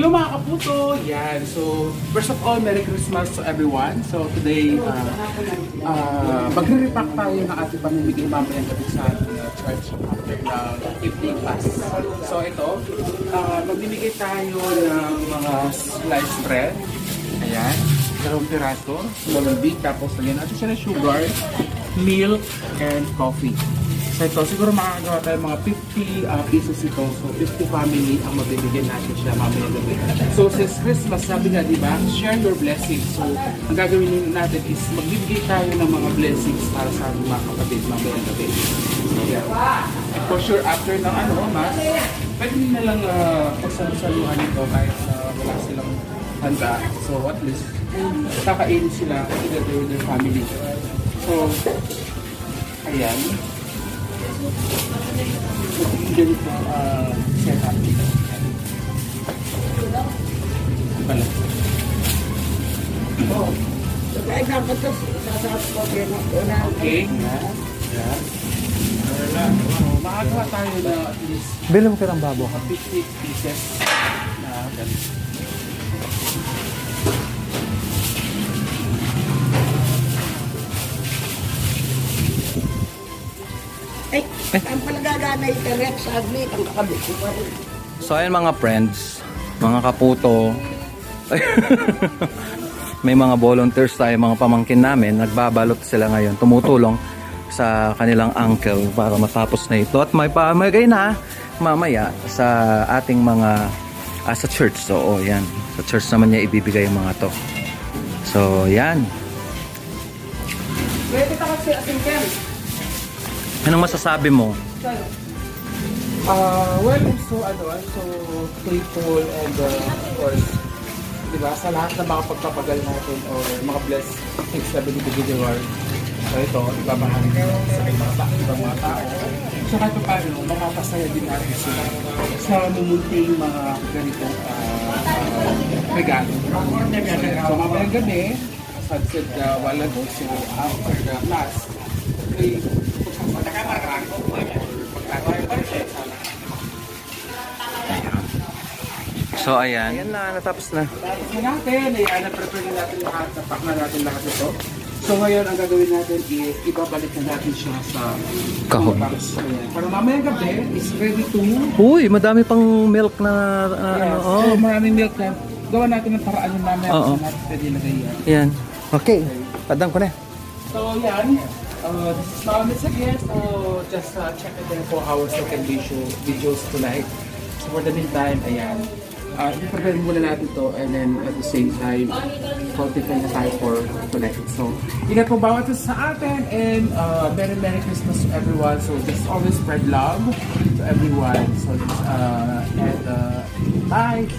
Hello mga kaputo! Yan. So, first of all, Merry Christmas to everyone. So, today, magre-repack tayo ng ating pamimigay mamayang gabi sa ating church after ng evening class. So, ito, magbibigay tayo ng mga sliced bread. Ayan. Dalawang piraso, small and big. Tapos, lagyan natin siya ng sugar, milk, and coffee. So ito, siguro makakagawa tayo mga 50 pieces ito. So 50 family ang mabibigyan natin siya mamaya gabi. So since Christmas, sabi nga diba, share your blessings. So ang gagawin natin is magbibigay tayo ng mga blessings para sa ating mga kapatid mamaya gabi. So yeah. And for sure, after ng mas, pwede na lang pagsalusaluhan ito kahit wala silang handa. So at least, kakainin sila together with their family. So, ayan. Ganito setup dito. Pala. Okay. Yeah. Makagawa tayo na at least bilang ka ng babo ka. 50 pieces na ganito. Ay, ang palagagana ito, Rex, aglit, ang kakabit ko pa rin. So ayan mga friends, mga kaputo, may mga volunteers tayo, mga pamangkin namin, nagbabalot sila ngayon, tumutulong sa kanilang uncle para matapos na ito. At may pamagay na mamaya sa ating mga, sa church. So yan, sa church naman niya ibibigay yung mga to. So yan. Pwede ka kasi asingkan. Anong masasabi mo? Well, I'm so grateful and of course, di ba, sa lahat ng mga pagpapagal natin o mga blessed things na binibigay ni Lord. So ito, ibabahagi sa ibang mga tao. So kahit pa paano, makapasaya din natin sila sa mumunting mga ganitong regalo. So mamayang gabi, sunset wala doon, so after the class, So ayan. Ayan na, natapos na. Tapos na natin, ayan, na-prepare na natin lahat, napak na natin lahat ito. So ngayon, ang gagawin natin is, ibabalik na natin siya sa kahon. box. Ayan. Para mamayang gabi, is ready to... Uy, madami pang milk na Yes. So maraming milk na, gawa natin ng paraan yung mamaya Oo. kung natin pwede lagay yan. Yan. Okay. Padam ko na. So yan, this is Malamits again, so just check it in for our second videos tonight. So for the meantime, ayan, i-prepare muna natin to and then at the same time, fortify na tayo for tonight. So, ingat po bawat isa sa atin and Merry Christmas to everyone. So just always spread love to everyone. So, and bye!